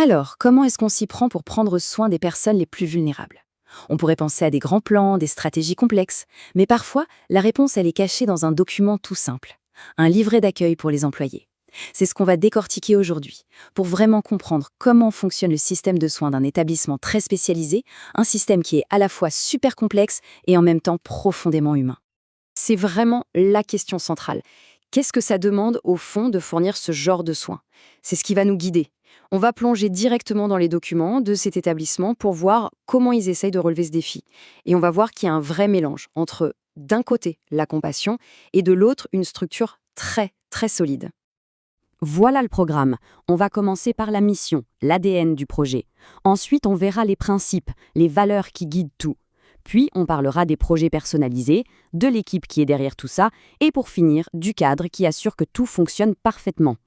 Alors, comment est-ce qu'on s'y prend pour prendre soin des personnes les plus vulnérables? On pourrait penser à des grands plans, des stratégies complexes, mais parfois, la réponse elle est cachée dans un document tout simple, un livret d'accueil pour les employés. C'est ce qu'on va décortiquer aujourd'hui, pour vraiment comprendre comment fonctionne le système de soins d'un établissement très spécialisé, un système qui est à la fois super complexe et en même temps profondément humain. C'est vraiment la question centrale. Qu'est-ce que ça demande au fond de fournir ce genre de soins? C'est ce qui va nous guider. On va plonger directement dans les documents de cet établissement pour voir comment ils essayent de relever ce défi. Et on va voir qu'il y a un vrai mélange entre, d'un côté, la compassion et de l'autre, une structure très, très solide. Voilà le programme. On va commencer par la mission, l'ADN du projet. Ensuite, on verra les principes, les valeurs qui guident tout. Puis, on parlera des projets personnalisés, de l'équipe qui est derrière tout ça, et pour finir, du cadre qui assure que tout fonctionne parfaitement.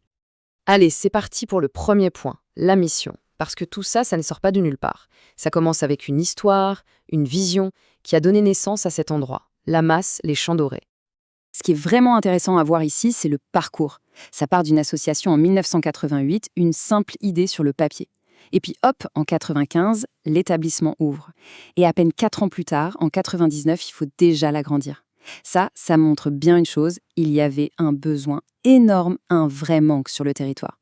Allez, c'est parti pour le premier point, la mission. Parce que tout ça, ça ne sort pas de nulle part. Ça commence avec une histoire, une vision, qui a donné naissance à cet endroit. La masse, les champs dorés. Ce qui est vraiment intéressant à voir ici, c'est le parcours. Ça part d'une association en 1988, une simple idée sur le papier. Et puis hop, en 95, l'établissement ouvre. Et à peine 4 ans plus tard, en 99, il faut déjà l'agrandir. Ça montre bien une chose, il y avait un besoin énorme, un vrai manque sur le territoire.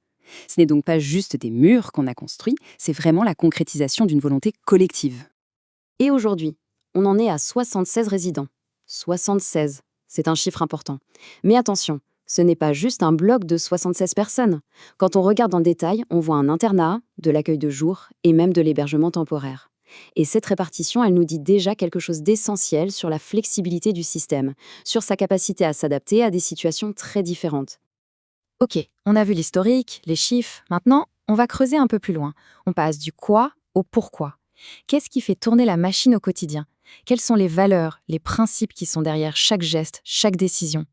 Ce n'est donc pas juste des murs qu'on a construits, c'est vraiment la concrétisation d'une volonté collective. Et aujourd'hui, on en est à 76 résidents. 76, c'est un chiffre important. Mais attention, ce n'est pas juste un bloc de 76 personnes. Quand on regarde en détail, on voit un internat, de l'accueil de jour et même de l'hébergement temporaire. Et cette répartition, elle nous dit déjà quelque chose d'essentiel sur la flexibilité du système, sur sa capacité à s'adapter à des situations très différentes. Ok, on a vu l'historique, les chiffres. Maintenant, on va creuser un peu plus loin. On passe du quoi au pourquoi. Qu'est-ce qui fait tourner la machine au quotidien? Quelles sont les valeurs, les principes qui sont derrière chaque geste, chaque décision?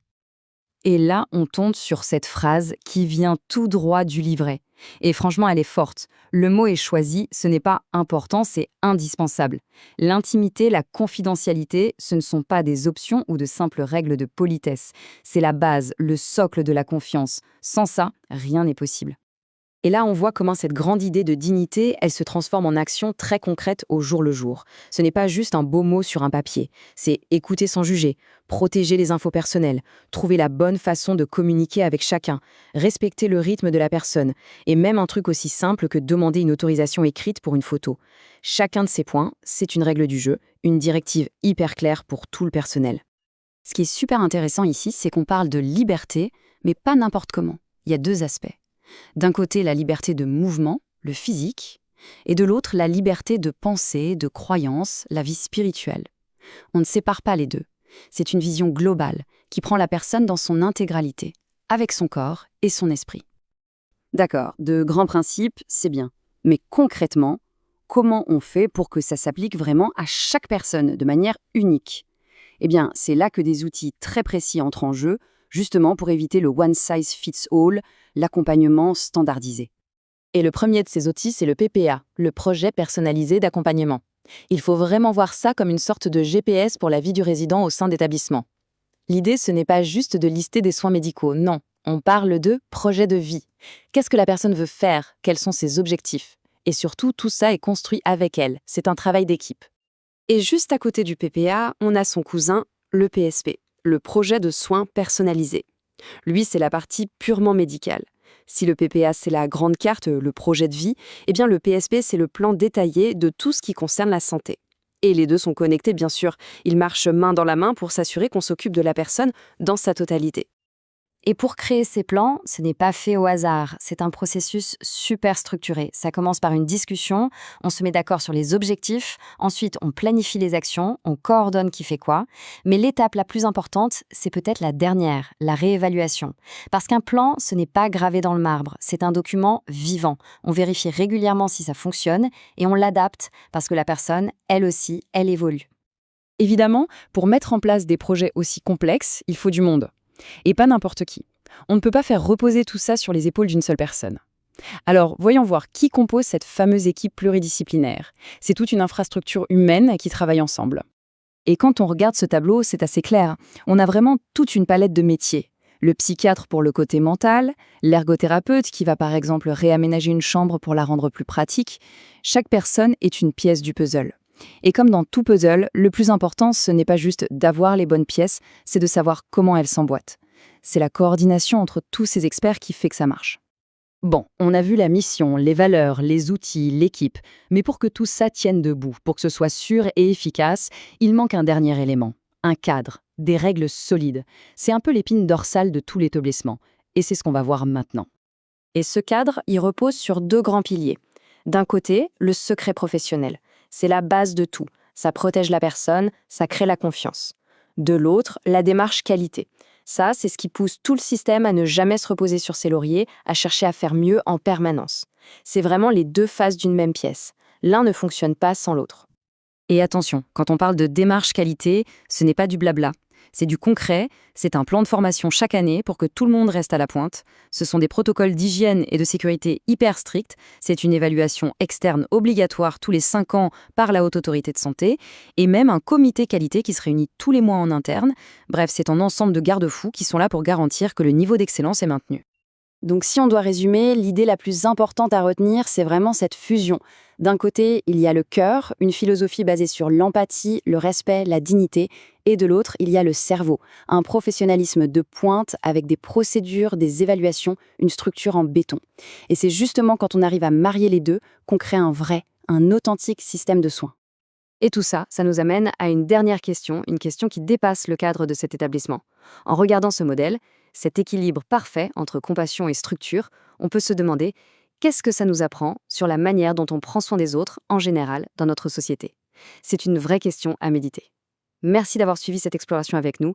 Et là, on tombe sur cette phrase qui vient tout droit du livret. Et franchement, elle est forte. Le mot est choisi, ce n'est pas important, c'est indispensable. L'intimité, la confidentialité, ce ne sont pas des options ou de simples règles de politesse. C'est la base, le socle de la confiance. Sans ça, rien n'est possible. Et là, on voit comment cette grande idée de dignité, elle se transforme en action très concrète au jour le jour. Ce n'est pas juste un beau mot sur un papier, c'est écouter sans juger, protéger les infos personnelles, trouver la bonne façon de communiquer avec chacun, respecter le rythme de la personne, et même un truc aussi simple que demander une autorisation écrite pour une photo. Chacun de ces points, c'est une règle du jeu, une directive hyper claire pour tout le personnel. Ce qui est super intéressant ici, c'est qu'on parle de liberté, mais pas n'importe comment. Il y a deux aspects. D'un côté, la liberté de mouvement, le physique, et de l'autre, la liberté de pensée, de croyance, la vie spirituelle. On ne sépare pas les deux. C'est une vision globale qui prend la personne dans son intégralité, avec son corps et son esprit. D'accord, de grands principes, c'est bien. Mais concrètement, comment on fait pour que ça s'applique vraiment à chaque personne de manière unique? Eh bien, c'est là que des outils très précis entrent en jeu, justement pour éviter le one size fits all, l'accompagnement standardisé. Et le premier de ces outils, c'est le PPA, le projet personnalisé d'accompagnement. Il faut vraiment voir ça comme une sorte de GPS pour la vie du résident au sein d'établissements. L'idée, ce n'est pas juste de lister des soins médicaux, non. On parle de projet de vie. Qu'est-ce que la personne veut faire? Quels sont ses objectifs? Et surtout, tout ça est construit avec elle. C'est un travail d'équipe. Et juste à côté du PPA, on a son cousin, le PSP, le projet de soins personnalisés. Lui, c'est la partie purement médicale. Si le PPA, c'est la grande carte, le projet de vie, eh bien le PSP, c'est le plan détaillé de tout ce qui concerne la santé. Et les deux sont connectés, bien sûr. Ils marchent main dans la main pour s'assurer qu'on s'occupe de la personne dans sa totalité. Et pour créer ces plans, ce n'est pas fait au hasard, c'est un processus super structuré. Ça commence par une discussion, on se met d'accord sur les objectifs, ensuite on planifie les actions, on coordonne qui fait quoi. Mais l'étape la plus importante, c'est peut-être la dernière, la réévaluation. Parce qu'un plan, ce n'est pas gravé dans le marbre, c'est un document vivant. On vérifie régulièrement si ça fonctionne et on l'adapte parce que la personne, elle aussi, elle évolue. Évidemment, pour mettre en place des projets aussi complexes, il faut du monde. Et pas n'importe qui. On ne peut pas faire reposer tout ça sur les épaules d'une seule personne. Alors, voyons voir qui compose cette fameuse équipe pluridisciplinaire. C'est toute une infrastructure humaine qui travaille ensemble. Et quand on regarde ce tableau, c'est assez clair. On a vraiment toute une palette de métiers. le psychiatre pour le côté mental, l'ergothérapeute qui va par exemple réaménager une chambre pour la rendre plus pratique. Chaque personne est une pièce du puzzle. Et comme dans tout puzzle, le plus important, ce n'est pas juste d'avoir les bonnes pièces, c'est de savoir comment elles s'emboîtent. C'est la coordination entre tous ces experts qui fait que ça marche. Bon, on a vu la mission, les valeurs, les outils, l'équipe, mais pour que tout ça tienne debout, pour que ce soit sûr et efficace, il manque un dernier élément, un cadre, des règles solides. C'est un peu l'épine dorsale de tout l'établissement, et c'est ce qu'on va voir maintenant. Et ce cadre, il repose sur 2 grands piliers. D'un côté, le secret professionnel. C'est la base de tout. Ça protège la personne, ça crée la confiance. De l'autre, la démarche qualité. Ça, c'est ce qui pousse tout le système à ne jamais se reposer sur ses lauriers, à chercher à faire mieux en permanence. C'est vraiment les 2 faces d'une même pièce. L'un ne fonctionne pas sans l'autre. Et attention, quand on parle de démarche qualité, ce n'est pas du blabla. C'est du concret, c'est un plan de formation chaque année pour que tout le monde reste à la pointe. Ce sont des protocoles d'hygiène et de sécurité hyper stricts. C'est une évaluation externe obligatoire tous les 5 ans par la Haute Autorité de Santé et même un comité qualité qui se réunit tous les mois en interne. Bref, c'est un ensemble de garde-fous qui sont là pour garantir que le niveau d'excellence est maintenu. Donc si on doit résumer, l'idée la plus importante à retenir, c'est vraiment cette fusion. D'un côté, il y a le cœur, une philosophie basée sur l'empathie, le respect, la dignité, et de l'autre, il y a le cerveau, un professionnalisme de pointe avec des procédures, des évaluations, une structure en béton. Et c'est justement quand on arrive à marier les deux qu'on crée un vrai, un authentique système de soins. Et tout ça, ça nous amène à une dernière question, une question qui dépasse le cadre de cet établissement. En regardant ce modèle, cet équilibre parfait entre compassion et structure, on peut se demander qu'est-ce que ça nous apprend sur la manière dont on prend soin des autres en général dans notre société. C'est une vraie question à méditer. Merci d'avoir suivi cette exploration avec nous.